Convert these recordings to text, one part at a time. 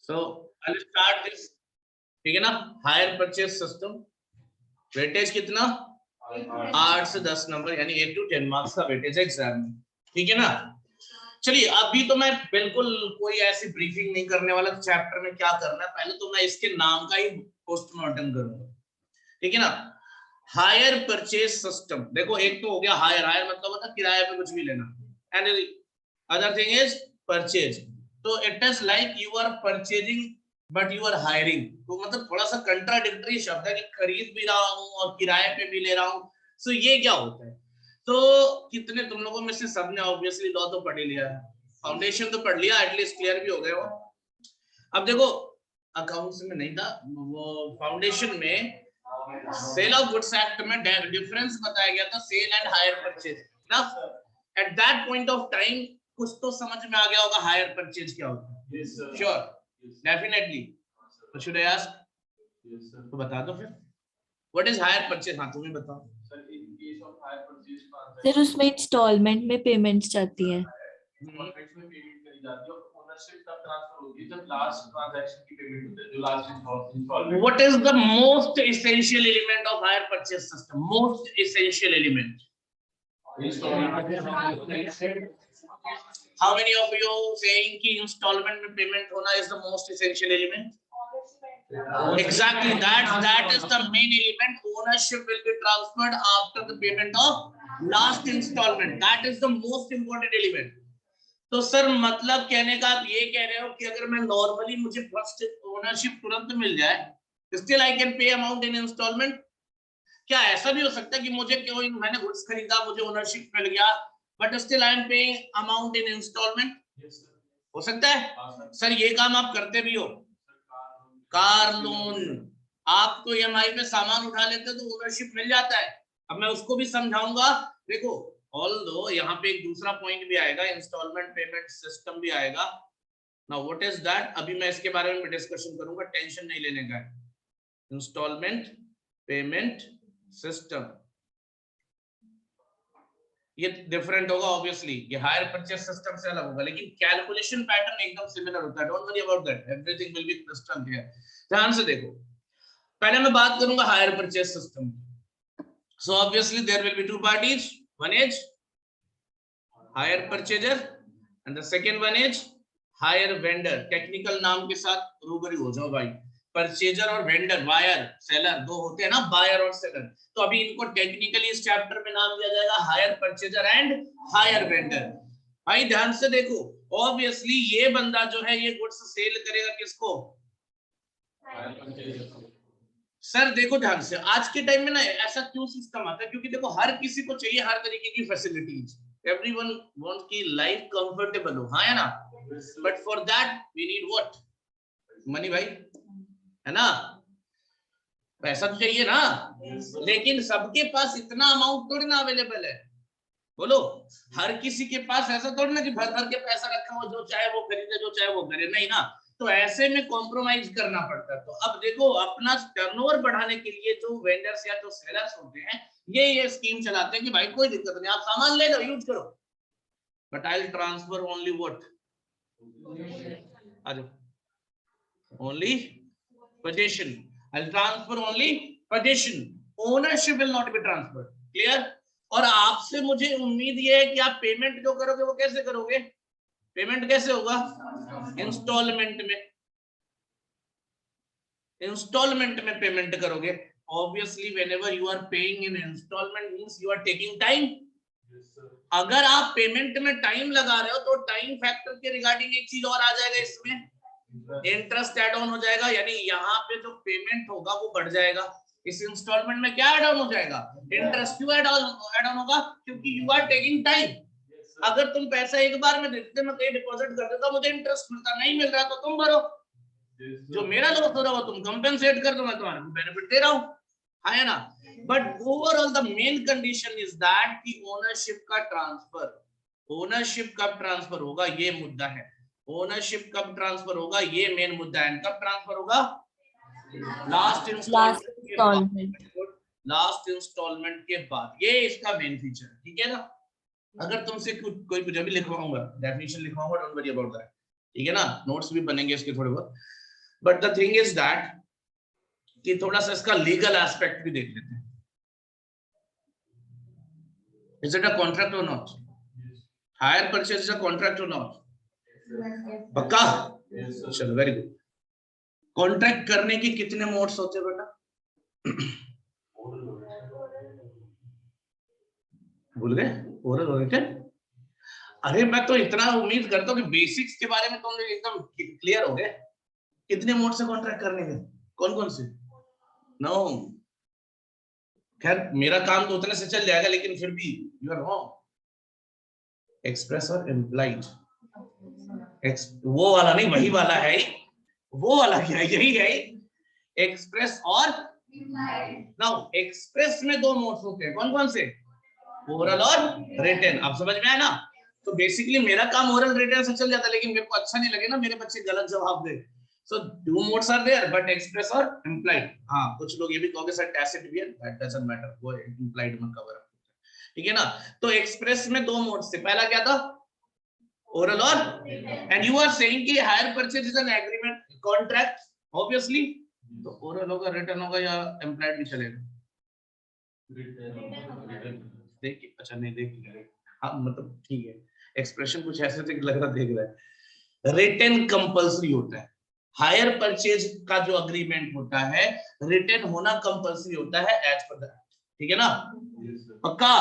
So I will start this, ठीक है ना। हायर परचेज सिस्टम, वेटेज कितना 8 से 10 नंबर, यानी 8 to 10 मार्क्स का वेटेज एग्जाम में, ठीक है ना। चलिए अभी तो मैं बिल्कुल कोई ऐसी ब्रीफिंग नहीं करने वाला चैप्टर में क्या करना है, पहले तो मैं इसके नाम का ही पोस्टमार्टम करूंगा, ठीक है ना। हायर परचेज सिस्टम, देखो एक तो हो गया हायर, हायर मतलब होता है किराए पे कुछ भी लेना, and other thing is purchase. तो it is like you are purchasing but you are hiring, तो मतलब थोड़ा सा कंट्राडिक्टरी शब्द है कि खरीद भी रहा हूं और किराए पे भी ले रहा हूं। सो ये क्या होता है, तो कितने तुम लोगों में से सबने ऑब्वियसली लॉ तो पढ़ ही लिया है, फाउंडेशन तो पढ़ लिया, एटलीस्ट क्लियर भी हो गया वो। अब देखो अकाउंट्स में नहीं था वो, फाउंडेशन में सेल ऑफ गुड्स एक्ट में डिफरेंस बताया गया था, सेल एंड हायर परचेज ना। At that point of time कुछ तो समझ में आ गया होगा हायर परचेज क्या होता है। Sure, definitely. तो शुड आई आस्क, तो बता दो फिर व्हाट इज हायर परचेज। हाँ तुम्हें बताओ सर उसमें इंस्टॉलमेंट में पेमेंट्स जाती है। What is the most essential element of hire purchase system? Most essential element. How many of you saying कि installment में payment होना is the most essential element? Exactly, that is the main element. Ownership will be transferred after the payment of last installment. That is the most important element. तो sir मतलब कहने का आप ये कह रहे हो कि अगर मैं नॉर्मली मुझे फर्स्ट ओनरशिप तुरंत मिल जाए, still I can pay amount in instalment. क्या ऐसा भी हो सकता है कि मुझे कोई मैंने गुड्स खरीदा, मुझे ओनरशिप मिल गया, but still I am paying amount in instalment? हो सकता है सर, ये काम आप करते भी हो। कार लोन, आप तो ईएमआई पे सामान उठा लेते हो तो ओनरशिप मिल जाता है। अब मैं उसको भी समझाऊंगा। देखो ऑल्दो यहाँ पे एक दूसरा पॉइंट भी आएगा, इंस्टॉलमेंट पेमेंट सिस्टम भी आएगा। नाउ व्हाट इज दैट, अभी मैं इसके बारे में डिस्कशन करूंगा, टेंशन नहीं लेने का है। इंस्टॉलमेंट पेमेंट सिस्टम ये डिफरेंट होगा ऑब्वियसली, ये हायर परचेज सिस्टम से अलग होगा, लेकिन कैलकुलेशन पैटर्न एकदम सिमिलर होता है। Don't worry about that, everything will be crystal clear. ध्यान से देखो, पहले मैं बात करूंगा hire purchase system. So obviously there will be two parties, one is hire purchaser and the second one is hire vendor. Technical नाम के साथ रूबरू हो जाओ भाई, परचेजर और वेंडर, बायर सेलर दो होते हैं ना, बायर और सेलर। तो अभी इनको टेक्निकली इस चैप्टर में नाम दिया जाएगा hire purchaser and hire vendor. भाई ध्यान से देखो, ऑब्वियसली ये बंदा जो है ये गुड्स सेल करेगा किसको? सर देखो ध्यान से, आज के टाइम में ना ऐसा क्यों सिस्टम आता है, क्योंकि देखो हर किसी को चाहिए हर तरीके की फैसिलिटीज, एवरीवन वांट्स की लाइफ कंफर्टेबल हो, हाँ है ना। But for that we need what? Money भाई, है ना, पैसा तो चाहिए ना। लेकिन सबके पास इतना अमाउंट थोड़ी ना अवेलेबल है, बोलो। हर किसी के पास ऐसा थोड़ी ना कि भर भर के पैसा रखा हो, जो चाहे वो खरीदे जो चाहे वो करे, नहीं ना। तो ऐसे में कॉम्प्रोमाइज करना पड़ता है। तो अब देखो अपना टर्नओवर बढ़ाने के लिए जो वेंडर्स या जो सेलर्स होते हैं ये स्कीम चलाते हैं कि भाई कोई दिक्कत नहीं, आप सामान ले लो, यूज करो, but I will transfer only what? आ जाओ, only possession. I'll transfer only possession. Ownership will not be transferred. Clear? और आपसे मुझे उम्मीद ये है कि आप पेमेंट जो करोगे वो कैसे करोगे? पेमेंट कैसे होगा? इंस्टॉलमेंट में, इंस्टॉलमेंट में पेमेंट करोगे। Obviously, whenever you are paying in installment means you are taking time. अगर आप पेमेंट में टाइम लगा रहे हो तो टाइम फैक्टर के रिगार्डिंग एक चीज और आ जाएगा इसमें, इंटरेस्ट ऐड ऑन हो जाएगा, यानी यहाँ पे जो पेमेंट होगा वो बढ़ जाएगा। इस इंस्टॉलमेंट में क्या ऐड ऑन हो जाएगा? इंटरेस्ट। क्यों ऐड ऑन होगा? क्योंकि यू आर टेकिंग टाइम। अगर तुम पैसा एक बार में देते, मैं कहीं डिपॉजिट कर देता, मुझे इंटरेस्ट मिलता, नहीं मिल रहा तो तुम भरो, जो मेरा लॉस हो रहा हो तुम कंपेंसेट कर दो, मैं तुम्हारे को बेनिफिट दे रहा हूँ, है ना। But overall the main condition is that कि ओनरशिप का ट्रांसफर, ओनरशिप कब ट्रांसफर होगा ये मुद्दा है। ओनरशिप कब ट्रांसफर होगा ये मेन मुद्दा है। कब ट्रांसफर होगा? लास्ट इंस्टॉलमेंट, लास्ट इंस्टॉलमेंट के बाद, ये इसका मेन फीचर है, ठीक है ना। अगर तुमसे कोई कुछ अभी लिखवाऊंगा, डेफिनेशन लिखवाऊंगा, डोंट वरी अबाउट दैट, ठीक है ना, नोट्स भी बनेंगे इसके थोड़े बहुत, but the thing is that कि थोड़ा सा इसका लीगल एस्पेक्ट भी देख लेते हैं। इज इट अ कॉन्ट्रैक्ट और not? Hire purchase is a contract और नॉट? पक्का? चलो वेरी गुड। कॉन्ट्रैक्ट करने के कितने मोड्स होते हैं बेटा? भूल गए? ओरल और रिटन? अरे मैं तो इतना उम्मीद करता हूँ कि बेसिक्स के बारे में तुम लोग एकदम क्लियर हो गए। कितने मोड से कॉन्ट्रैक्ट करने के, कौन कौन से? नो, खैर मेरा काम तो उतने से चल जाएगा, लेकिन फिर भी यू आर रॉन्ग। एक्सप्रेस और इम्प्लाइड, वो वाला नहीं, वही वाला है, वो वाला क्या है? यही है, एक्सप्रेस और नाउ एक्सप्रेस में दो मोड्स होते हैं, कौन कौन से? ओरल और रिटन। अब समझ में आया ना? तो बेसिकली मेरा काम ओरल रिटन से चल जाता है, लेकिन मेरे को अच्छा नहीं लगे ना मेरे बच्चे गलत जवाब दे। So two modes are there, but express और इम्प्लाइड। हाँ, कुछ लोग ये भी कहोगे सर टैसिट भी है, दैट डजंट मैटर, वो इम्प्लाइड में कवर अप, ठीक है ना? तो एक्सप्रेस में दो मोड्स थे, पहला क्या था? ओरल और, एंड यू आर सेइंग कि hire purchase is an agreement, contract, obviously तो ओरल होगा, रिटन होगा या इम्प्लाइड भी चलेगा? देखिए, अच्छा नहीं देखिए, हाँ मतलब ठीक है, एक्सप्रेशन कुछ ऐसे थे लग रहा देख रहा है। रिटन कंपलसरी होता है, हायर परचेज का जो अग्रीमेंट होता है रिटन होना कंपलसरी होता है एज पर दैट, ठीक है ना? पक्का?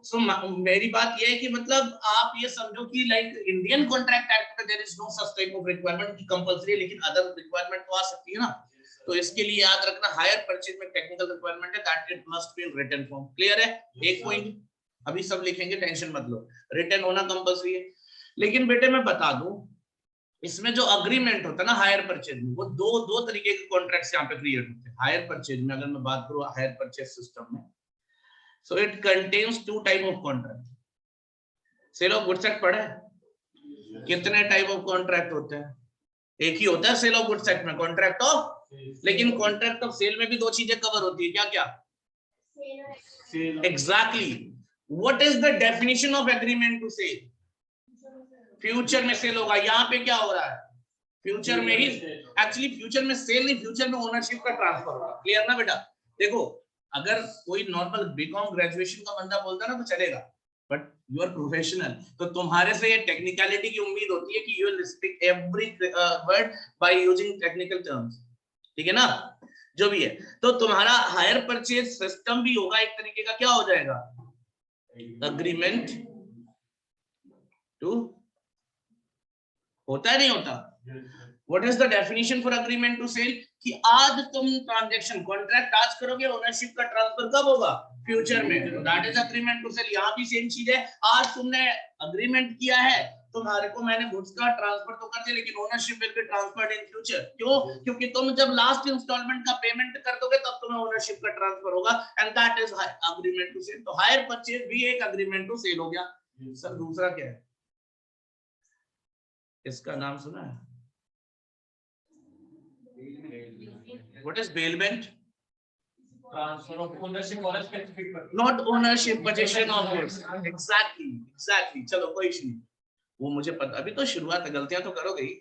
सो मेरी बात ये है कि मतलब आप ये समझो कि लाइक इंडियन कॉन्ट्रैक्ट एक्ट में there is no such type of requirement कि कंपलसरी, लेकिन अदर रिक्वायरमेंट तो आ सकती है ना। तो इसके लिए याद रखना, हायर परचेज में टेक्निकल रिक्वायरमेंट है that it must be in written form. Clear है? एक पॉइंट अभी सब लिखेंगे, टेंशन मत लो, रिटन होना कंपलसरी है। लेकिन बेटे मैं बता दूं, इसमें जो अग्रीमेंट होता है ना हायर परचेज में, वो दो तरीके के कॉन्ट्रैक्ट्स यहाँ पे क्रिएट होते हैं। हायर परचेज में अगर मैं बात करूं, हायर परचेज सिस्टम में, so it contains two type of contract. Sale of goods act पढ़ा है? कितने टाइप ऑफ कॉन्ट्रैक्ट होते हैं? एक ही होता है सेल ऑफ गुड्स एक्ट में, कॉन्ट्रैक्ट ऑफ, लेकिन कॉन्ट्रैक्ट ऑफ सेल में भी दो चीजें कवर होती है, क्या क्या? Exactly, what is the definition of agreement to sale? Future में सेल होगा, यहाँ पे क्या हो रहा है? फ्यूचर में ही, एक्चुअली फ्यूचर में सेल नहीं, फ्यूचर में ओनरशिप का ट्रांसफर होगा। क्लियर ना बेटा? देखो, अगर कोई नॉर्मल बीकॉम ग्रेजुएशन का बंदा बोलता ना तो चलेगा, बट यू आर प्रोफेशनल, तो तुम्हारे से ये टेक्निकलिटी की उम्मीद होती है कि you will speak every word by using technical terms, ठीक है ना? जो भी है, तो तुम्हारा हायर परचेज सिस्टम भी होगा एक तरीके का, क्या हो जाएगा? अग्रीमेंट टू, होता है नहीं होता? What is the definition for agreement to sale? कि आज तुम ट्रांजैक्शन कॉन्ट्रैक्ट आज करोगे, ओनरशिप का ट्रांसफर कब होगा? फ्यूचर में, तो that is agreement to sale. यहाँ भी सेम चीज है, आज तुमने अग्रीमेंट किया है, तुम्हारे को मैंने गुड्स का ट्रांसफर तो कर दिया, लेकिन ownership will be transferred in future. क्यों? क्योंकि तुम जब लास्ट इंस्टॉलमेंट का पेमेंट कर दोगे तब तुम्हें ओनरशिप का ट्रांसफर होगा, and that is agreement to sale. तो हायर परचेज भी एक अग्रीमेंट टू सेल हो गया। सर दूसरा क्या है? इसका नाम सुना है? What is bailment? Transfer of ownership or a specific purpose. Not ownership, possession of goods. Exactly, exactly. चलो कोई इशू नहीं, वो मुझे पता, अभी तो शुरुआत है, गलतियां तो करोगे ही।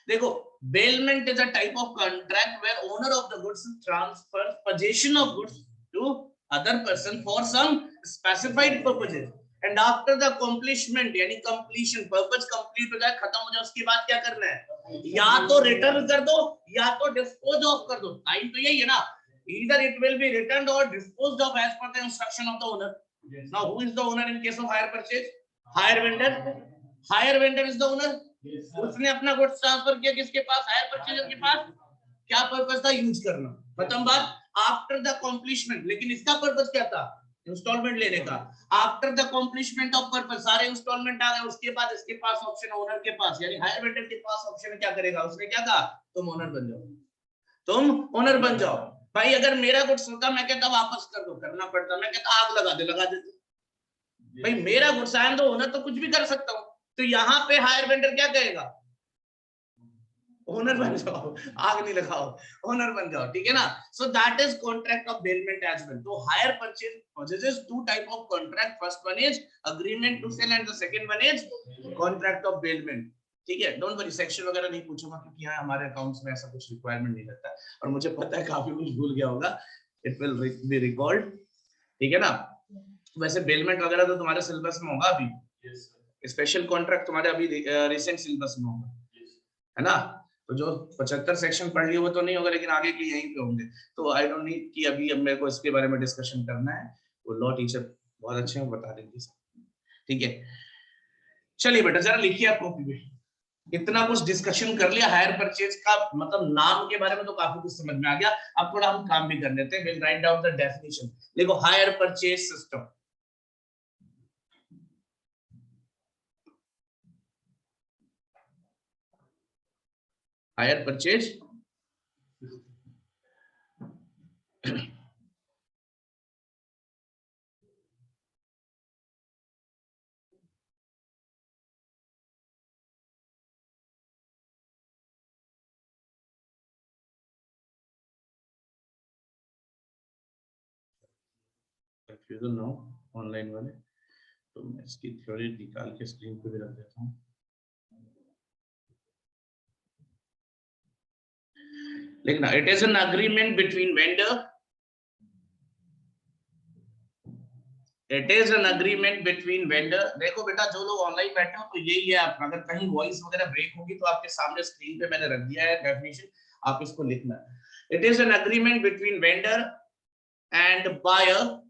देखो, bailment is a type of contract where owner of the goods transfers possession of goods to other person for some specified purposes, and after the accomplishment यानी completion, purpose complete हो जाए, खत्म हो जाए, उसके बाद क्या करना है? या तो रिटर्न कर दो या तो डिस्पोज ऑफ कर दो। टाइम तो यही है ना, either it will be returned or disposed of as per the instruction of the owner. Yes. Now who is the owner in case of hire purchase? Hire vendor. Hire vendor is the owner. Yes, उसने अपना goods transfer किया किसके पास? Higher purchaser के पास। क्या purpose था? Use करना, खत्म बात। आफ्टर द कॉम्प्लीशमेंट, लेकिन इसका पर्पस क्या था? इंस्टॉलमेंट लेने का। आफ्टर द कॉम्प्लीशमेंट ऑफ पर्पस, सारे इंस्टॉलमेंट आ गए, उसके बाद इसके पास ऑप्शन, ओनर के पास यानी हायर वेंडर के पास ऑप्शन है, क्या करेगा? उसने क्या कहा? तुम ओनर बन जाओ, तुम ओनर बन जाओ। भाई अगर मेरा गुड्स होता, मैं कहता वापस कर दो, करना पड़ता, मैं कहता आग लगा दे, लगा देते। भाई मेरा गुड्स आया तो ओनर तो कुछ भी कर सकता हूं, तो यहाँ पे हायर वेंडर क्या कहेगा? ओनर बन जाओ, आग नहीं लगाओ, ओनर बन जाओ, ठीक है ना? So that is contract of bailment as well. तो hire purchase possesses two type of contract. First one is agreement to sell and the second one is contract of bailment. ठीक है, डोंट वरी, सेक्शन वगैरह नहीं पूछूंगा क्योंकि यहाँ हमारे accounts में ऐसा कुछ रिक्वायरमेंट नहीं रहता और मुझे पता है काफी कुछ भूल गया होगा, इट विल बी रिकॉल्ड, ठीक है ना। वैसे बेलमेंट वगैरह तो तुम्हारे सिलेबस में होगा अभी, स्पेशल कॉन्ट्रैक्ट तुम्हारे अभी रिसेंट सिलेबस में होगा, है ना। तो जो 75 सेक्शन पढ़ लिए वो तो नहीं होगा, लेकिन आगे के यहीं पे होंगे, तो आई डोंट नीड कि अभी अब मेरे को इसके बारे में डिस्कशन करना है, वो लॉ टीचर बहुत अच्छे हैं, बता देंगे, ठीक है। चलिए बेटा जरा लिखिए आप कॉपी में, इतना कुछ डिस्कशन कर लिया हायर परचेज का, मतलब नाम के बारे में तो काफी कुछ समझ में आ गया। अब थोड़ा हम काम भी कर लेते हैं, will write down the definition. देखो hire purchase system, hire purchase confusion ना हो ऑनलाइन वाले, तो मैं इसकी थ्योरी निकाल के स्क्रीन पे भी रख देता हूँ। लिखना, it is an agreement between vendor, it is an agreement between vendor. देखो बेटा जो लोग ऑनलाइन बैठे हो तो यही है, आप अगर कहीं वॉइस वगैरह ब्रेक होगी तो आपके सामने स्क्रीन पे मैंने रख दिया है डेफिनेशन, आप इसको लिखना। It is an agreement between vendor and buyer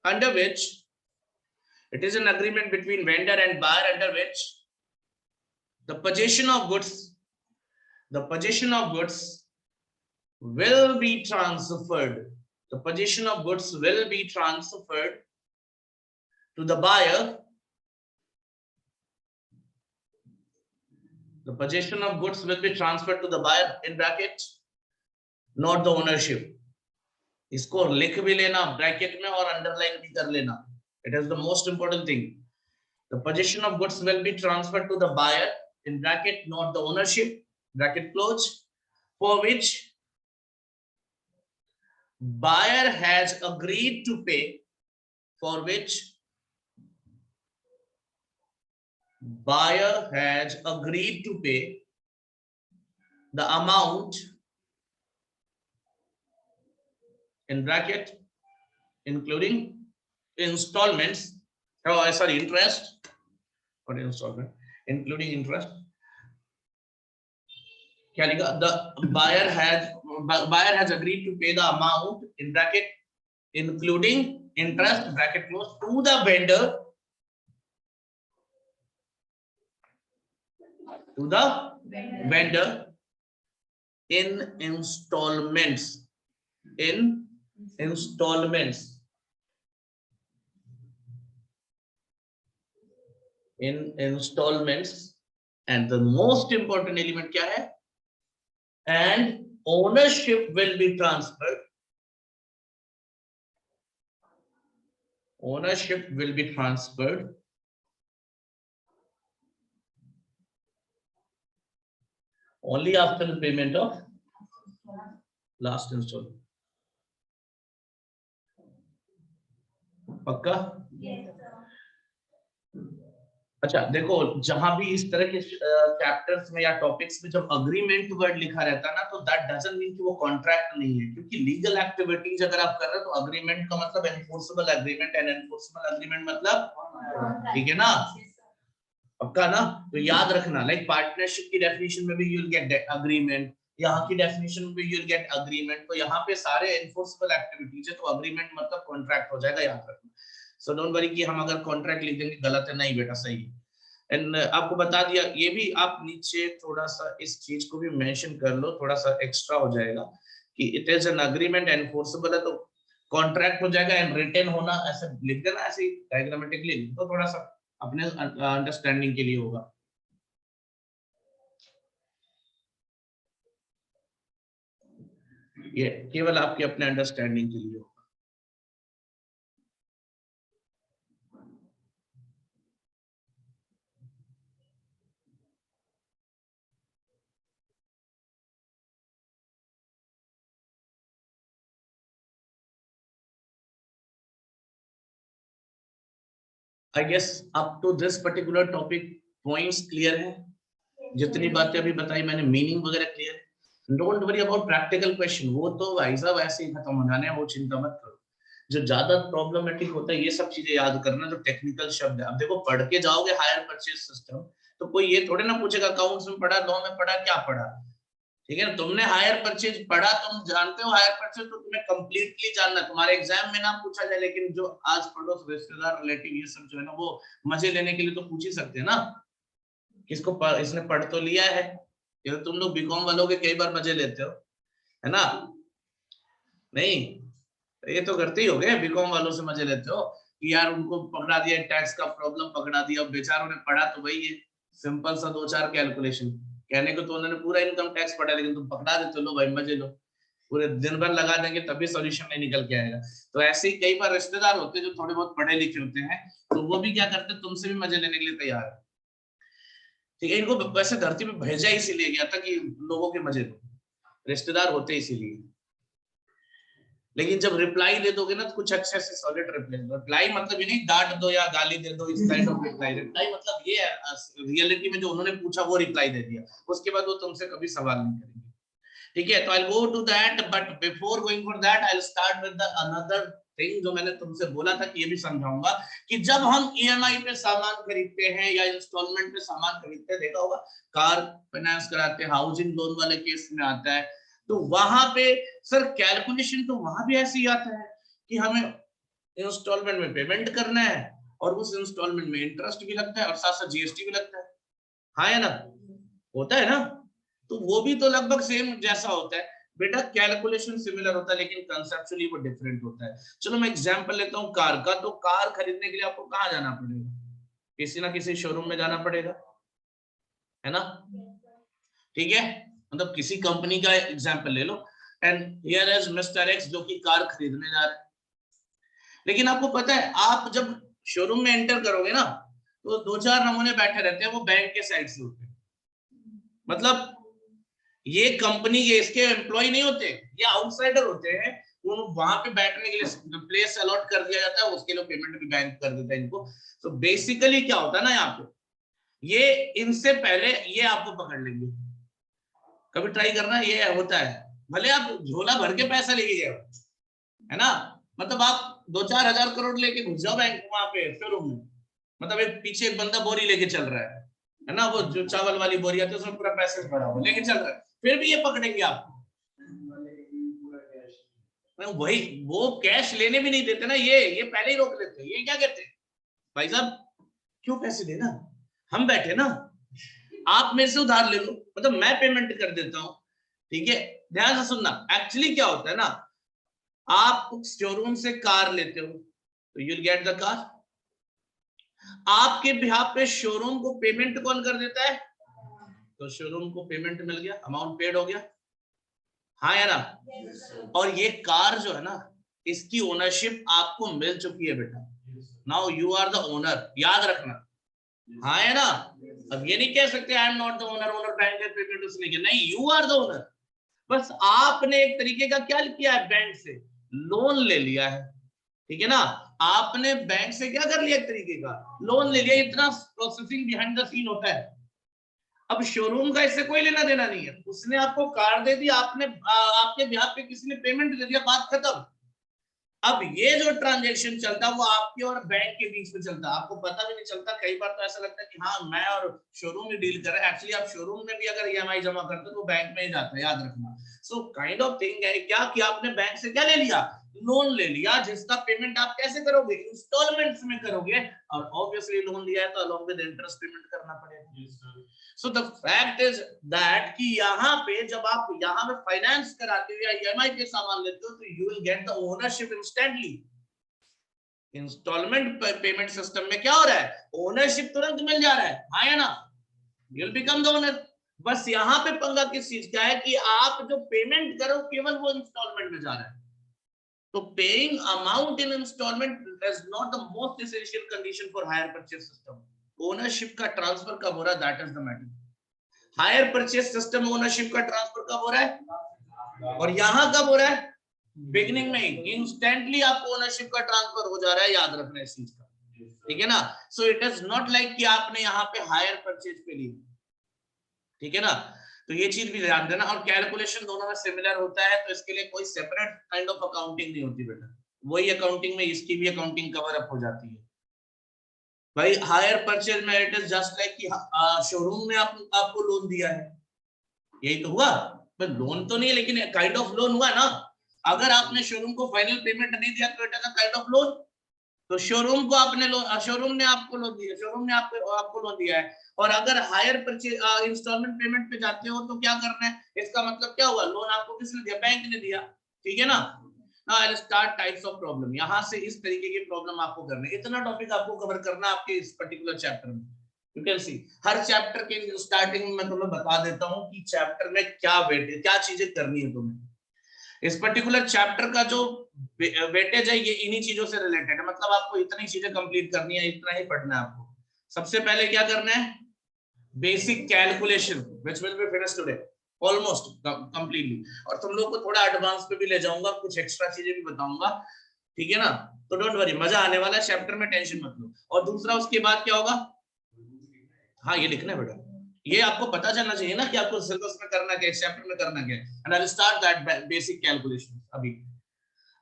under which, it is an agreement between vendor and buyer under which the possession of goods, the possession of goods will be transferred, the possession of goods will be transferred to the buyer, the possession of goods will be transferred to the buyer in bracket, not the ownership. इसको लिख भी लेना bracket में और underline भी कर लेना, it is the most important thing. The possession of goods will be transferred to the buyer in bracket, not the ownership, bracket close, for which buyer has agreed to pay, for which buyer has agreed to pay the amount in bracket including installments, oh sorry, interest, not installment, including interest, क्या लिखा, the buyer has agreed to pay the amount in bracket including interest, bracket close, to the vendor, to the vendor in installments, in installments, in installments, and the most important element क्या है, and ownership will be transferred, ownership will be transferred only after the payment of last installment. पक्का? अच्छा देखो, जहां भी इस तरह के चैप्टर्स में या टॉपिक्स में जब अग्रीमेंट वर्ड लिखा रहता है ना, तो दैट डजंट मीन कि वो कॉन्ट्रैक्ट नहीं है, क्योंकि लीगल एक्टिविटीज अगर आप कर रहे हो तो अग्रीमेंट का मतलब enforceable agreement, and enforceable agreement मतलब, ठीक है ना, पक्का ना। तो याद रखना, लाइक पार्टनरशिप की डेफिनेशन में भी यू विल गेट अग्रीमेंट, यहाँ की डेफिनेशन में भी यू विल गेट अग्रीमेंट, तो यहाँ पे सारे एनफोर्सेबल एक्टिविटीज है, तो अग्रीमेंट मतलब कॉन्ट्रैक्ट हो जाएगा, याद रखना। सो डोंट वरी कि हम अगर कॉन्ट्रैक्ट लिख देंगे गलत है, नहीं बेटा सही है। एंड आपको बता दिया, ये भी आप नीचे थोड़ा सा इस चीज को भी मेंशन कर लो, थोड़ा सा एक्स्ट्रा हो जाएगा कि it is an agreement enforceable है, तो कॉन्ट्रैक्ट हो जाएगा, एंड रिटन होना ऐसे लिख देना, ऐसे डायग्रामेटिकली, तो थोड़ा सा अपने अंडरस्टैंडिंग के लिए होगा। ये केवल आपके अपने अंडरस्टैंडिंग के लिए होगा। I guess up to this particular topic points clear है? जितनी बातें अभी बताई मैंने मीनिंग वगैरह क्लियर है? Don't worry about practical question, वो तो भाई साहब ऐसे ही खत्म हो जाने हैं, वो चिंता मत करो। जो ज्यादा प्रॉब्लमेटिक होता है ये सब चीजें याद करना, जो टेक्निकल शब्द है। अब देखो पढ़ के जाओगे हायर परचेज सिस्टम, तो कोई ये थोड़े ना पूछेगा अकाउंट्स में पढ़ा, लॉ में पढ़ा, क्या पढ़ा। ठीक है ना, तुमने हायर परचेज पढ़ा, तुम जानते हो हायर परचेज, तो तुम्हें कंप्लीटली जानना, तुम्हारे एग्जाम में ना पूछा जाए, लेकिन जो आज पड़ोस रिश्तेदार रिलेटिव ये सब जो है ना, वो मजे लेने के लिए तो पूछ ही सकते हैं ना, किसको इसने पढ़ तो लिया है। ये तो तुम लोग बीकॉम वालों के कई बार मजे लेते हो, है ना? नहीं, ये तो करते ही हो गए, बीकॉम वालों से मजे लेते हो कि यार उनको पकड़ा दिया, टैक्स का प्रॉब्लम पकड़ा दिया, बेचारों ने पढ़ा तो वही है, सिंपल सा 2-4 कैलकुलेशन, कहने को तो उन्होंने पूरा इनकम टैक्स पढ़ा, लेकिन तुम पकड़ा देते हो, लो भाई मजे लो, पूरे दिन भर लगा देंगे तभी सॉल्यूशन नहीं निकल के आएगा। तो ऐसे ही कई बार रिश्तेदार होते हैं जो थोड़े बहुत पढ़े लिखे होते हैं, तो वो भी क्या करते हैं, तुमसे भी मजे लेने के लिए तैयार है। ठीक है, इनको वैसे धरती पे भेजा इसीलिए गया था कि लोगों के मजे लो, रिश्तेदार होते इसीलिए। लेकिन जब रिप्लाई दे दोगे ना, तो कुछ अच्छे से सॉलिड रिप्लाई मतलब ये नहीं डांट दो या गाली दे दो, इस काइंड ऑफ रिप्लाई। रिप्लाई मतलब ये है रियलिटी में जो उन्होंने पूछा वो रिप्लाई दे दिया, उसके बाद वो तुमसे कभी सवाल नहीं करेंगे। ठीक है, तो I go to that, but before going for that I start with the another thing, जो मैंने तुमसे बोला था कि ये भी समझाऊंगा कि जब हम ईएमआई पे सामान खरीदते हैं या इंस्टॉलमेंट पे सामान खरीदते हैं, देखा होगा कार फाइनेंस कराते हैं, हाउसिंग लोन वाले केस में आता है, तो वहां पे सर कैलकुलेशन तो वहां भी ऐसे ही आता है कि हमें इंस्टॉलमेंट में पेमेंट करना है और उस इंस्टॉलमेंट में इंटरेस्ट भी लगता है और साथ साथ जीएसटी भी लगता है। हाँ या ना, होता है ना? तो वो भी तो लगभग सेम जैसा होता है बेटा, कैलकुलेशन सिमिलर होता है लेकिन कंसेप्चुअली वो डिफरेंट होता है। चलो मैं एग्जांपल लेता हूँ कार का, तो कार खरीदने के लिए आपको कहाँ जाना पड़ेगा? किसी ना किसी शोरूम में जाना पड़ेगा, है ना? ठीक है, मतलब किसी कंपनी का एग्जांपल ले लो, and here is mister X जो कि कार खरीदने जा रहे हैं। लेकिन आपको पता है आप जब शोरूम में एंटर करोगे ना, तो 2-4 नमूने बैठे रहते हैं, वो बैंक के साइड से होते हैं, मतलब ये कंपनी के इसके एम्प्लॉय नहीं होते, ये आउटसाइडर होते हैं। वहां पे बैठने के लिए प्लेस अलॉट कर दिया जाता है, उसके लिए पेमेंट भी बैंक कर देता है इनको। तो बेसिकली क्या होता है ना, यहाँ पे ये इनसे पहले ये आपको पकड़ लेंगे, कभी ट्राई करना, ये होता है, भले आप झोला भर के पैसा लेके जाओ, है ना, मतलब आप 2-4 हजार करोड़ लेके घुस जाओ बैंक वहां पे शोरूम में, मतलब एक पीछे एक बंदा बोरी लेके चल रहा है ना, वो जो चावल वाली बोरी आती है उसमें पूरा पैसा भरा हुआ लेके चल रहा है, फिर भी ये पकड़ेंगे आपको। वही, वो कैश लेने भी नहीं देते ना, ये पहले ही रोक लेते हैं। ये क्या कहते हैं, भाई साहब क्यों पैसे देना, हम बैठे ना, आप मेरे से उधार ले लो, मतलब मैं पेमेंट कर देता हूं। ठीक है, ध्यान से सुनना, एक्चुअली क्या होता है ना, आप शोरूम से कार लेते हो तो you will get the car, आपके बिहाफ पे शोरूम को पेमेंट कौन कर देता है, तो शोरूम को पेमेंट मिल गया, अमाउंट पेड हो गया, हाँ या ना? और ये कार जो है ना, इसकी ओनरशिप आपको मिल चुकी है बेटा, now you are the owner, याद रखना, हाँ है ना? अब ये नहीं कह सकते I am not the owner, owner bank का पेमेंट उसने किया, नहीं, यू आर द ओनर। बस आपने एक तरीके का क्या किया है, बैंक से लोन ले लिया है, ठीक है ना, आपने बैंक से क्या कर लिया, एक तरीके का लोन ले लिया, इतना प्रोसेसिंग बिहाइंड द सीन होता है। अब शोरूम का इससे कोई लेना देना नहीं है, उसने आपको कार दे दी, आपने आपके बिहाफ पे किसी ने पेमेंट दे दिया, बात खत्म। अब ये जो ट्रांजैक्शन चलता है वो आपके और बैंक के बीच में चलता है, आपको पता भी नहीं चलता, कई बार तो ऐसा लगता है कि हाँ मैं और शोरूम ही डील कर रहे हैं, एक्चुअली आप शोरूम में भी अगर ईएमआई जमा करते हो तो बैंक में ही जाता है, याद रखना। सो काइंड ऑफ थिंग है क्या कि आपने बैंक से क्या ले लिया, लोन ले लिया, जिसका पेमेंट आप कैसे करोगे, इंस्टॉलमेंट्स में करोगे, और ऑब्वियसली लोन लिया है तो अलोंग विद इंटरेस्ट पेमेंट करना पड़ेगा। So the fact is that कि यहाँ पे जब आप यहाँ पे फाइनेंस कराते हो या ईएमआई पे सामान लेते हो, तो you will get the ownership instantly. Instalment payment system में क्या हो रहा है, ओनरशिप तुरंत मिल जा रहा है, हाँ या ना, you will become the owner. बस यहाँ पे पंगा किस चीज का है कि आप जो पेमेंट करो केवल वो इंस्टॉलमेंट में जा रहा है। तो paying amount in instalment is not the most essential condition for hire purchase system. Ownership का ट्रांसफर कब हो रहा है, that is the matter. Hire purchase system ownership का ट्रांसफर कब हो रहा है, और यहां कब हो रहा है, बिगिनिंग में ही इंस्टेंटली आपको ओनरशिप का ट्रांसफर हो जा रहा है, याद रखना इस चीज का। ठीक है ना। So it is not like कि आपने यहाँ पे हायर परचेज पे ली, ठीक है ना। तो ये चीज भी ध्यान देना। और कैलकुलेशन दोनों में सिमिलर होता है, तो इसके लिए कोई सेपरेट काइंड ऑफ अकाउंटिंग नहीं होती बेटा, वही अकाउंटिंग में इसकी भी अकाउंटिंग कवर अप हो जाती है भाई। हायर परचेज में इट इज जस्ट लाइक कि शोरूम ने आपको लोन दिया है, यही तो हुआ। पर लोन तो नहीं है, लेकिन काइंड ऑफ लोन हुआ ना। अगर आपने शोरूम को फाइनल पेमेंट नहीं दिया तो it is a kind of loan. तो शोरूम को आपने शोरूम ने आपको लोन दिया, शोरूम ने आपको लोन दिया है। और अगर हायर परचेज इंस्टॉलमेंट पेमेंट पे जाते हो तो क्या करना है, इसका मतलब क्या हुआ, लोन आपको किसने दिया, बैंक ने दिया, ठीक है ना। Now I will start types of problem. यहां से इस तरीके की प्रॉब्लम आपको करना है, इतना टॉपिक आपको कवर करना है आपके इस पर्टिकुलर चैप्टर में। You can see her chapter के स्टार्टिंग में मैं तुम्हें बता देता हूं कि चैप्टर में क्या वेटेज, क्या चीजें करनी है तुम्हें। इस पर्टिकुलर चैप्टर का जो वेटेज है ये इन्हीं चीजों से रिलेटेड है, मतलब आपको इतनी चीजें कंप्लीट करनी है, इतना ही पढ़ना है आपको। सबसे पहले क्या करना है, basic calculation which will be finished today almost completely. और तुम लोग को थोड़ा एडवांस पे भी ले जाऊंगा, कुछ एक्स्ट्रा चीजें भी बताऊंगा, ठीक है ना। तो डोंट वरी, मजा आने वाला है चैप्टर में, टेंशन मत लो। और दूसरा उसके बाद क्या होगा, हाँ ये लिखना है बेटा, ये आपको पता चलना चाहिए ना कि आपको सिलेबस में करना क्या है, चैप्टर में करना क्या है। And I will start that basic calculation अभी।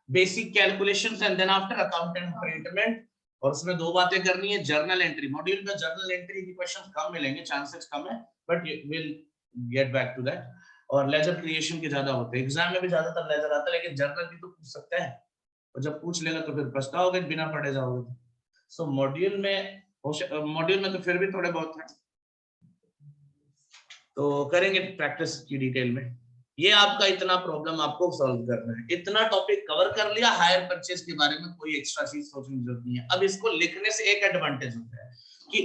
Basic calculations and then after accountant treatment. और उसमें दो बातें करनी है, जर्नल एंट्री। मॉड्यूल में जर्नल एंट्री के क्वेश्चंस कम मिलेंगे, चांसेस कम है, but will get back to that. और लेजर क्रिएशन के ज्यादा होते हैं, एग्जाम में भी ज्यादातर लेजर आता है, लेकिन जर्नल भी तो पूछ सकता है, और जब पूछ लेगा तो फिर पछताओगे, बिना पढ़े जाओगे। सो मॉड्यूल में तो फिर भी थोड़े बहुत है, तो करेंगे प्रैक्टिस की डिटेल में। ये आपका इतना प्रॉब्लम आपको सॉल्व करना है, इतना टॉपिक कवर कर लिया। हायर परचेज के बारे में कोई एक्स्ट्रा चीज सोचने की जरूरत नहीं है। अब इसको लिखने से एक एडवांटेज होता है कि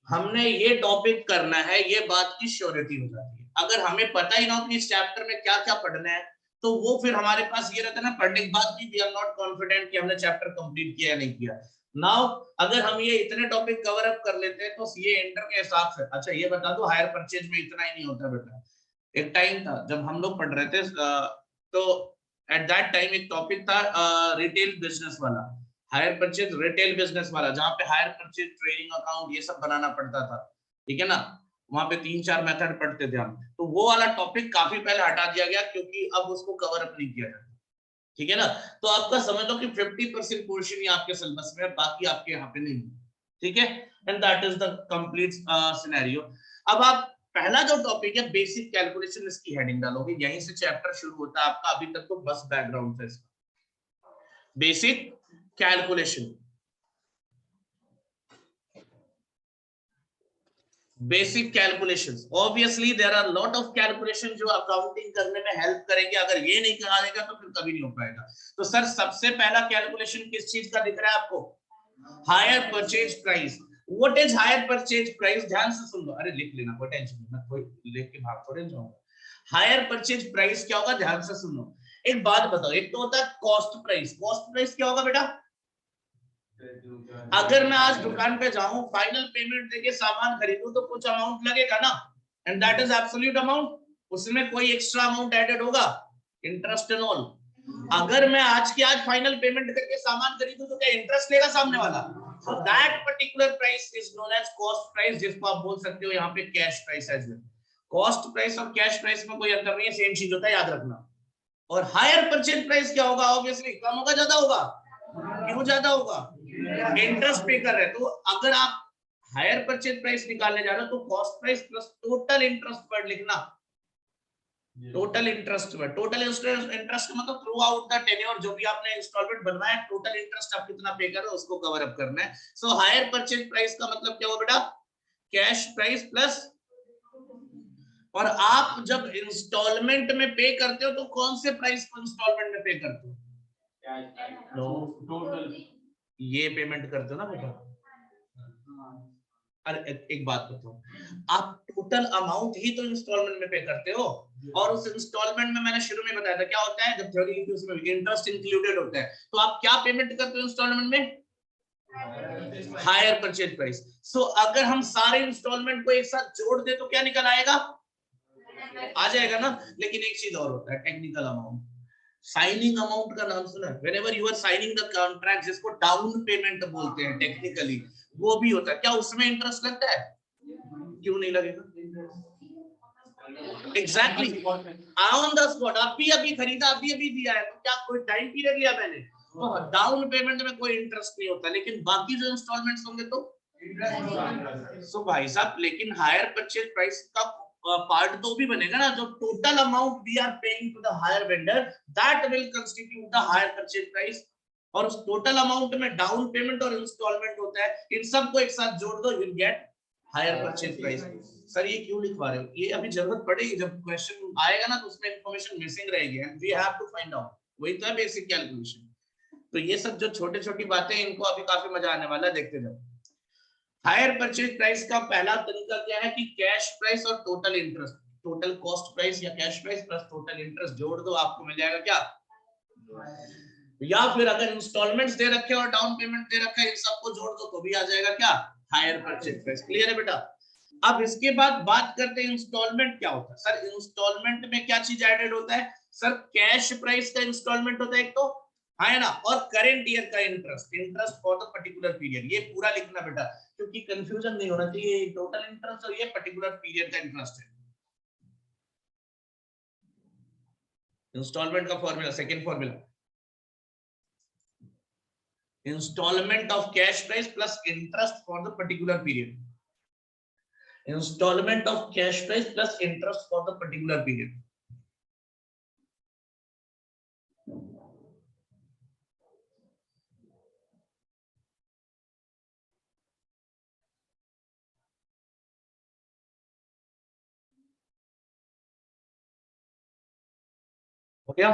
हमने ये टॉपिक करना है, ये बात की श्योरिटी हो जाती है। अगर हमें पता ही ना हो कि इस चैप्टर में क्या क्या पढ़ना है, तो वो फिर हमारे पास ये रहता है ना पढ़ने के बाद भी वी आर नॉट कॉन्फिडेंट कि हमने चैप्टर कंप्लीट किया या नहीं किया। नाउ अगर हम ये इतने टॉपिक कवर अप कर लेते हैं तो ये इंटर के हिसाब से, अच्छा ये बता दो हायर परचेज में इतना ही नहीं होता बेटा। एक टाइम था जब हम लोग पढ़ रहे थे, तो एट दैट टाइम एक टॉपिक था रिटेल बिजनेस वाला, हायर परचेज रिटेल बिजनेस वाला, जहां पे हायर परचेज ट्रेडिंग अकाउंट ये सब बनाना पड़ता था, ठीक है ना। वहां पे 3-4 मेथड पढ़ते थे हम, तो वो वाला टॉपिक काफी पहले हटा दिया गया क्योंकि अब उसको कवर अप नहीं किया जाता, ठीक है ना। तो आपका समझ लो कि 50% पोर्शन ही आपके सिलेबस में है, बाकी आपके यहाँ पे नहीं, ठीक है। And that is the complete scenario. अब आप पहला जो टॉपिक है बेसिक कैलकुलेशन, इसकी हेडिंग डालोगे, यहीं से चैप्टर शुरू होता है आपका। अभी तक तो बस बैकग्राउंड था इसका, basic calculation. Basic calculations, obviously there are lot of calculation जो अकाउंटिंग करने में हेल्प करेंगे, अगर ये नहीं करा देगा तो फिर कभी नहीं हो पाएगा। तो सर सबसे पहला कैलकुलेशन किस चीज का दिख रहा है आपको, hire purchase price. What is hire purchase price, ध्यान से सुन लो, अरे लिख लेना, कोई टेंशन नहीं, मैं कोई लिख के भाग थोड़े जाऊंगा। हायर परचेज प्राइस क्या होगा, ध्यान से सुनो। एक बात बताओ, एक तो होता है कॉस्ट प्राइस। कॉस्ट प्राइस क्या होगा बेटा, अगर मैं आज दुकान पे जाऊं, फाइनल पेमेंट देके सामान खरीदूं तो कुछ अमाउंट लगेगा ना, and that is absolute amount, उसमें कोई एक्स्ट्रा अमाउंट एडेड होगा, इंटरेस्ट एंड ऑल। अगर मैं आज की आज फाइनल पेमेंट करके सामान खरीदूं तो क्या इंटरेस्ट लेगा सामने वाला, so that particular price is known as cost price, जिसको आप बोल सकते हो यहाँ पे cash price as well. Cost price और कैश प्राइस में कोई अंतर नहीं है, सेम चीज होता है, याद रखना। और हायर परचेज प्राइस क्या होगा, ऑब्वियसली कम होगा, ज्यादा होगा, क्यों ज्यादा होगा, इंटरेस्ट पे कर रहे हैं। तो अगर आप हायर परचेज प्राइस निकालने जा रहे हो तो cost price plus total interest पर लिखना, टोटल इंटरेस्ट पर, टोटल इंटरेस्ट मतलब थ्रू आउट द टेन्योर, जो भी आपने इंस्टॉलमेंट बनवाया, टोटल इंटरेस्ट आप कितना पे कर रहे हो उसको कवर अप करना है। सो हायर परचेज प्राइस का मतलब क्या हुआ बेटा, कैश प्राइस प्लस, और आप जब इंस्टॉलमेंट में पे करते हो तो कौन से प्राइस को इंस्टॉलमेंट में पे करते हो, टोटल ये पेमेंट करते हो ना बेटा। अरे एक बात बताओ, आप टोटल अमाउंट ही तो इंस्टॉलमेंट में पे करते हो, और उस इंस्टॉलमेंट में मैंने शुरू में बताया था क्या होता है, जब थ्योरी की उसमें इंटरेस्ट इंक्लूडेड होता है, तो आप क्या पेमेंट करते हो इंस्टॉलमेंट में, हायर परचेज प्राइस। सो अगर हम सारे इंस्टॉलमेंट को एक साथ जोड़ दे तो क्या निकल आएगा, आ जाएगा ना। लेकिन एक चीज और होता है, टेक्निकल अमाउंट। साइनिंग अमाउंट का नाम सुना? Whenever you are signing the contract, जिसको डाउन पेमेंट बोलते हैं टेक्निकली, वो भी होता है। क्या उसमें इंटरेस्ट लगता है? क्यों नहीं लगेगा? एग्जैक्टली ऑन द स्पॉट, अभी खरीदा, अभी दिया है, तो क्या कोई टाइम पीरियड लिया मैंने? तो डाउन पेमेंट में कोई इंटरेस्ट नहीं होता, लेकिन बाकी जो इंस्टॉलमेंट्स होंगे तो सो भाई साहब, लेकिन हायर परचेज प्राइस का पार्ट तो भी बनेगा ना, जो total amount we are paying to the hire vendor, that will constitute the hire purchase price. और उस टोटल अमाउंट में डाउन पेमेंट और इंस्टॉलमेंट होता है, इन सबको एक साथ जोड़ दो, you will get hire purchase price. Sir ये क्यों लिखवा रहे हो? ये अभी जरूरत पड़ेगी, जब क्वेश्चन आएगा ना तो उसमें इंफॉर्मेशन मिसिंग रहेगी, and we have to find out. वही तो है बेसिक कैलकुलेशन। तो ये सब जो छोटे-छोटी बातें, इनको अभी काफी मजा आने वाला है, देखते जाओ। हायर परचेज प्राइस का पहला तरीका क्या है कि कैश प्राइस और total interest, total cost price या cash price plus total interest जोड़ दो, आपको मिल जाएगा क्या? या फिर अगर इंस्टॉलमेंट्स दे रखे और डाउन पेमेंट दे रखा है, इन सबको जोड़ दो तो भी आ जाएगा क्या? Hire purchase price. क्लियर है बेटा? अब इसके बाद बात करते हैं इंस्टॉलमेंट क्या होता है। सर इंस्टॉलमेंट में क्या चीज एडेड होता है? सर कैश प्राइस का इंस्टॉलमेंट होता है एक तो, है ना, और करेंट ईयर का interest, interest for the particular period. ये पूरा लिखना बेटा, क्योंकि कंफ्यूजन नहीं होना चाहिए, टोटल इंटरेस्ट और ये पर्टिकुलर पीरियड का इंटरेस्ट है। इंस्टॉलमेंट का formula, second formula, instalment of cash price plus interest for the particular period. Installment of cash price plus interest for the particular period. हो गया?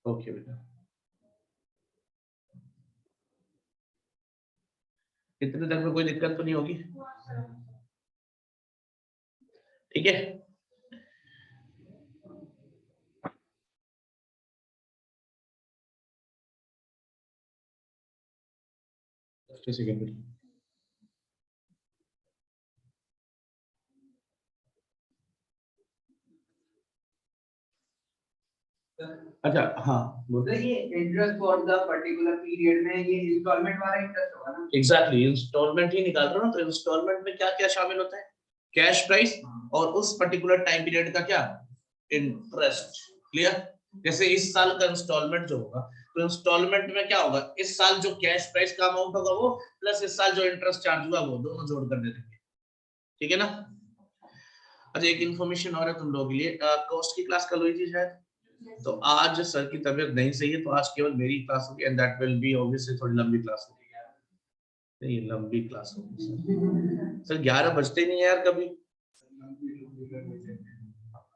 ओके बेटा, इतने तक में कोई दिक्कत तो नहीं होगी? ठीक है। अच्छा हाँ बोलो। ये interest for the particular period में ये इंस्टॉलमेंट वाला इंटरेस्ट होगा ना? एग्जैक्टली, इंस्टॉलमेंट ही निकाल रहा हूँ ना, तो इंस्टॉलमेंट में क्या क्या शामिल होता है? कैश प्राइस और उस पर्टिकुलर टाइम पीरियड का क्या? इंटरेस्ट। क्लियर? जैसे इस साल का इंस्टॉलमेंट जो होगा, तो इंस्टॉलमेंट में क्या होगा? इस साल जो कैश प्राइस का अमाउंट होगा वो, प्लस इस साल जो इंटरेस्ट चार्ज हुआ वो, दोनों जोड़ कर दे देंगे। ठीक है ना? अच्छा एक इन्फॉर्मेशन और है तुम लोगों के लिए, कॉस्ट की क्लास कल हुई थी शायद, तो आज सर की तबीयत नहीं सही है, तो आज केवल मेरी क्लास होगी, and that will be obviously थोड़ी लंबी क्लास होगी। नहीं लंबी क्लास होगी सर, 11 बजते नहीं है यार कभी।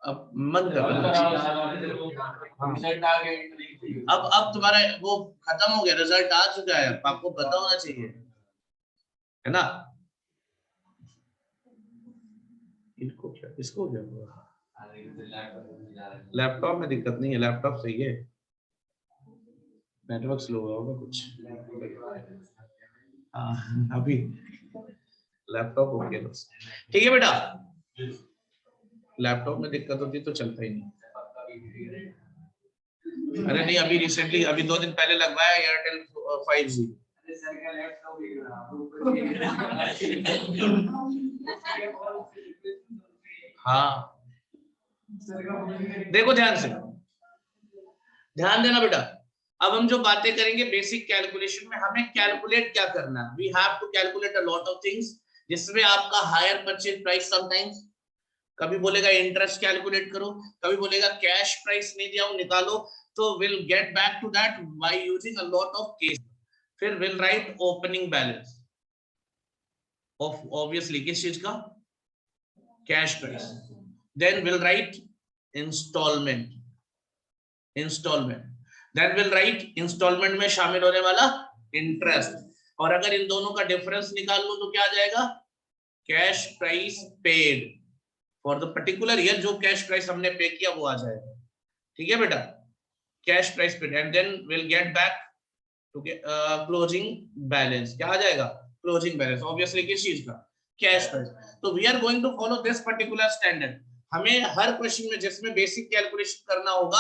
अब मन कर अब तुम्हारा वो खत्म हो गया, रिजल्ट आ चुका है, आपको पता होना चाहिए, है ना? इनको क्या, इसको क्या हुआ? लैपटॉप में दिक्कत नहीं है, लैपटॉप सही है, नेटवर्क स्लो होगा कुछ। हाँ अभी लैपटॉप ओके बस। ठीक है बेटा, लैपटॉप में दिक्कत होती तो चलता ही नहीं। अरे नहीं, अभी रिसेंटली, अभी 2 दिन पहले लगवाया एयरटेल 5G। हाँ देखो ध्यान से, ध्यान देना बेटा। अब हम जो बातें करेंगे बेसिक कैलकुलेशन में, हमें कैलकुलेट क्या करना है? We have to calculate a lot of things, जिसमें आपका हायर परचेज प्राइस समटाइम्स, कभी बोलेगा इंटरेस्ट कैलकुलेट करो, कभी बोलेगा कैश प्राइस नहीं दिया हूं निकालो, तो will get back to that by using a lot of case. फिर will write opening balance of, obviously किस चीज का? Cash price. Then will write instalment, then will write instalment में शामिल होने वाला इंटरेस्ट, और अगर इन दोनों का डिफरेंस निकाल लो तो क्या आ जाएगा? Cash price paid for the particular year, जो कैश प्राइस हमने पे किया वो आ जाएगा। ठीक है बेटा, cash price paid, and then will get back to closing balance. क्या आ जाएगा? क्लोजिंग बैलेंस, ऑब्वियसली किस चीज का? Cash price. तो we are going to follow this particular standard. हमें हर क्वेश्चन में जिसमें बेसिक कैलकुलेशन करना होगा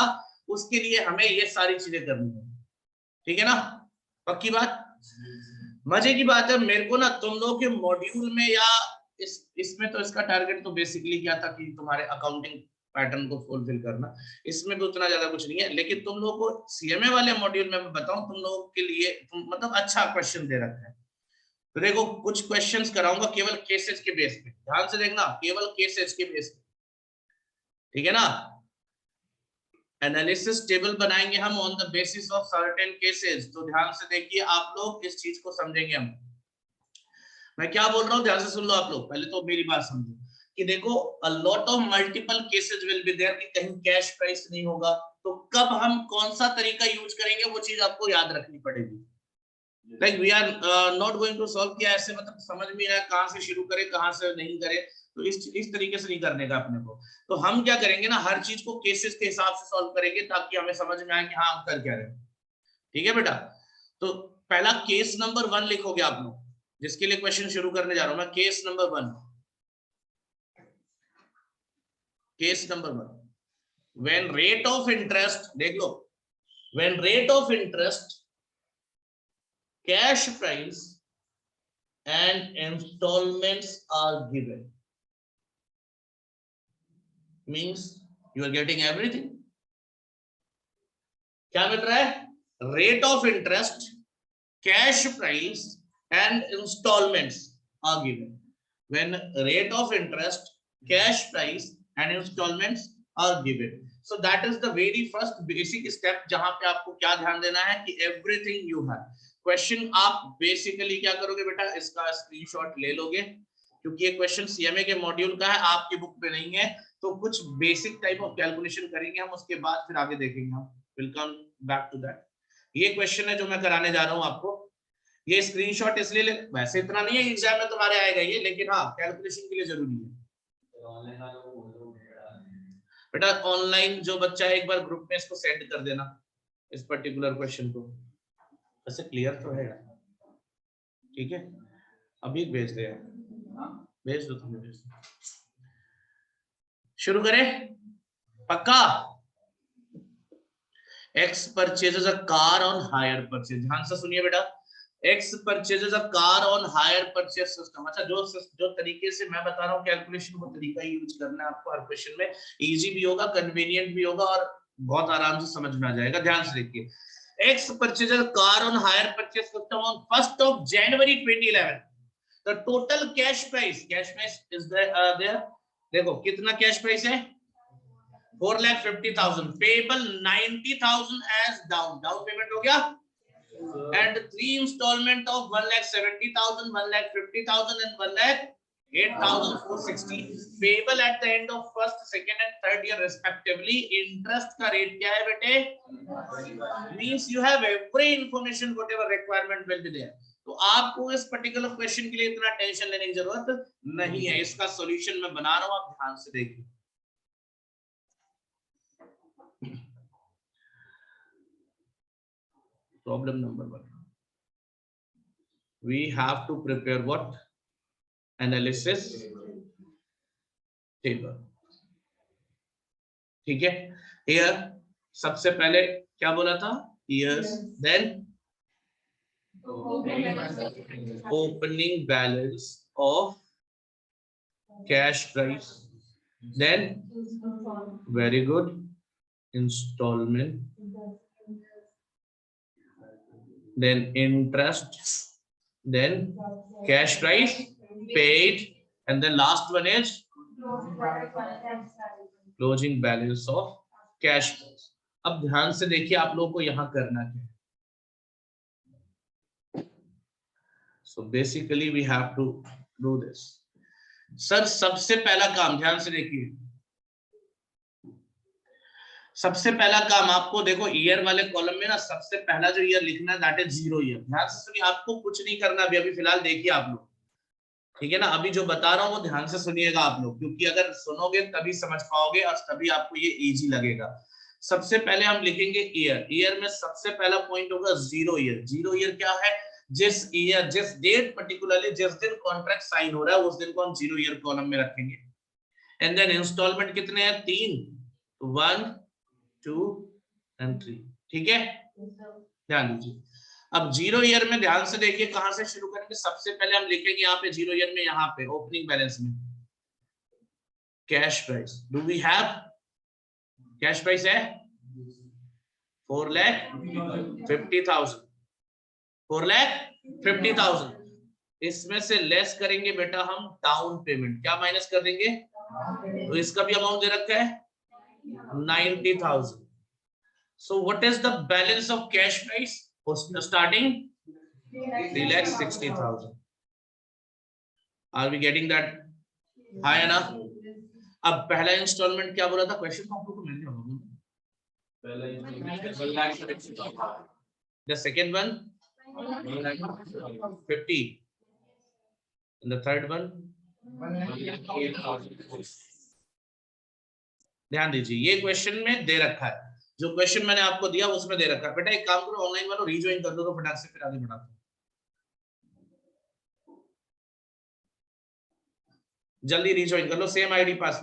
उसके लिए हमें ये सारी चीजें करनी है, ठीक है ना? पक्की बात? मजे की बात है, मेरे को ना तुम लोगों के मॉड्यूल में या इसमें तो इसका टारगेट तो बेसिकली क्या था कि तुम्हारे अकाउंटिंग पैटर्न को फुलफिल करना, इसमें तो उतना ज्यादा कुछ नहीं है, लेकिन तुम लोगों को सीएमए वाले मॉड्यूल में मैं बताऊं तुम लोगों के लिए मतलब अच्छा क्वेश्चन दे रखा है। तो देखो कुछ क्वेश्चंस कराऊंगा केवल केसेस के बेस पे, ध्यान से देखना, केवल केसेस के बेस पे, ठीक है ना? एनालिसिस टेबल बनाएंगे हम on the basis of certain cases. तो ध्यान से देखिए आप लोग, इस चीज को समझेंगे हम। मैं क्या बोल रहा हूँ ध्यान से सुन लो आप लोग, पहले तो मेरी बात समझो कि देखो a lot of multiple cases will be there कि कहीं कैश प्राइस नहीं होगा, तो कब हम कौन सा तरीका यूज करेंगे वो चीज आपको याद रखनी पड़ेगी। Like we are not going to solve किया ऐसे, मतलब समझ में आया कहां से शुरू करें कहां से नहीं करें, तो इस तरीके से नहीं करने का अपने को। तो हम क्या करेंगे ना, हर चीज को केसेस के हिसाब से सॉल्व करेंगे ताकि हमें समझ में आए कि हाँ हम कर क्या रहे हैं, ठीक है बेटा? तो पहला केस नंबर 1 लिखोगे आप लोग, जिसके लिए क्वेश्चन शुरू करने जा रहा हूं मैं। Case number 1, case number 1, when rate of interest, देख लो, when rate of interest, cash price and installments are given, means you are getting everything. क्या मिल रहा है? Rate of interest, cash price and instalments are given. When rate of interest, cash price and instalments are given, so that is the very first basic step, जहां पे आपको क्या ध्यान देना है कि एवरीथिंग यू हैव। क्वेश्चन आप basically क्या करोगे बेटा, इसका स्क्रीनशॉट ले लोगे, क्योंकि ये क्वेश्चन सीएमए के मॉड्यूल का है, आपकी बुक पे नहीं है, तो कुछ बेसिक टाइप ऑफ कैलकुलेशन करेंगे हम, उसके बाद फिर आगे देखेंगे हम। Will come back to that. ये क्वेश्चन है जो मैं कराने जा रहा हूं आपको, ये स्क्रीनशॉट इसलिए ले, वैसे इतना नहीं है एग्जाम में तुम्हारे आएगा ये, लेकिन हाँ कैलकुलेशन के लिए जरूरी है बेटा। ऑनलाइन जो बच्चा है एक बार ग्रुप में इसको सेंड कर देना, इस पर्टिकुलर क्वेश्चन को, ऐसे क्लियर तो है, ठीक है? अभी भेज दे, भेज दो, तुम्हें भेज दो। शुरू करें? पक्का? X purchases a car on hire purchase, ध्यान से सुनिए बेटा, X purchases a car on hire purchase system। अच्छा, जो तरीके से मैं बता रहा हूँ कैलकुलेशन, वो तरीका ही यूज करना है आपको हर क्वेश्चन में, इजी भी होगा, कन्वीनियंट भी होगा और बहुत आराम से समझ में आ जाएगा। ध्यान से देखिए, X purchases a car on hire purchase system on 1st of January 2011. The total cash price is there. देखो कितना कैश प्राइस है, 4,50,000, payable 90,000 as down payment हो गया, and 3 installment of 1,70,000, 1,50,000 and 1,08,460 payable at the end of first, second and third year respectively। Interest का rate क्या है बेटे? Means you have every information whatever requirement will be there। तो आपको इस particular question के लिए इतना टेंशन लेने की जरूरत नहीं है, इसका सॉल्यूशन मैं बना रहा हूं, आप ध्यान से देखिए। Problem number 1, we have to prepare what? Analysis table, ठीक है? Here सबसे पहले क्या बोला था? Years, then opening balance of cash price, then very good, installment, then interest, then cash price paid, and the last one is closing balance of cash price। अब ध्यान से देखिए आप लोगों को यहां करना क्या है। So basically we have to do this। Sir सबसे पहला काम ध्यान से देखिए, सबसे पहला काम आपको देखो ईयर वाले कॉलम में ना सबसे पहला जो ईयर लिखना है दैट इज 0 ईयर। ध्यान से सुनिए, आपको कुछ नहीं करना अभी फिलहाल, देखिए आप लोग, ठीक है ना? अभी जो बता रहा हूँ वो ध्यान से सुनिएगा आप लोग, क्योंकि अगर सुनोगे तभी समझ पाओगे और तभी आपको ये इजी लगेगा। सबसे पहले हम लिखेंगे ईयर। ईयर में सबसे पहला पॉइंट होगा 0 ईयर। 0 ईयर क्या है? जिस ईयर, जिस डेट पर्टिकुलरली जिस दिन कॉन्ट्रैक्ट साइन हो रहा है उस दिन को हम 0 ईयर कॉलम में रखेंगे। एंड देन इंस्टॉलमेंट कितने हैं? 3, 1, 2 एंड 3। ठीक है, ध्यान दीजिए। अब 0 ईयर में ध्यान से देखिए कहां से शुरू करेंगे। सबसे पहले हम लिखेंगे यहाँ पे 0 ईयर में, यहाँ पे ओपनिंग बैलेंस में cash price. Do we have cash price है 4,50,000, 4,50,000। इसमें से लेस करेंगे बेटा हम डाउन पेमेंट। क्या माइनस कर देंगे? तो इसका भी अमाउंट दे रखा है 90,000। So what is the balance of cash price starting? 3,60,000. Are we getting that? हाँ है ना? अब पहला इंस्टॉलमेंट क्या बोला था? क्वेश्चन हम लोग को मिल गया। The second one 50 and the third one ध्यान दीजिए, ये क्वेश्चन में दे रखा है। जो क्वेश्चन मैंने आपको दिया उसमें दे रखा है। बेटा एक काम करो, ऑनलाइन वालों रीजॉइन कर दो तो फटाक से फिर आगे बढ़ाते हैं। जल्दी रीजॉइन कर लो, सेम आईडी पासवर्ड।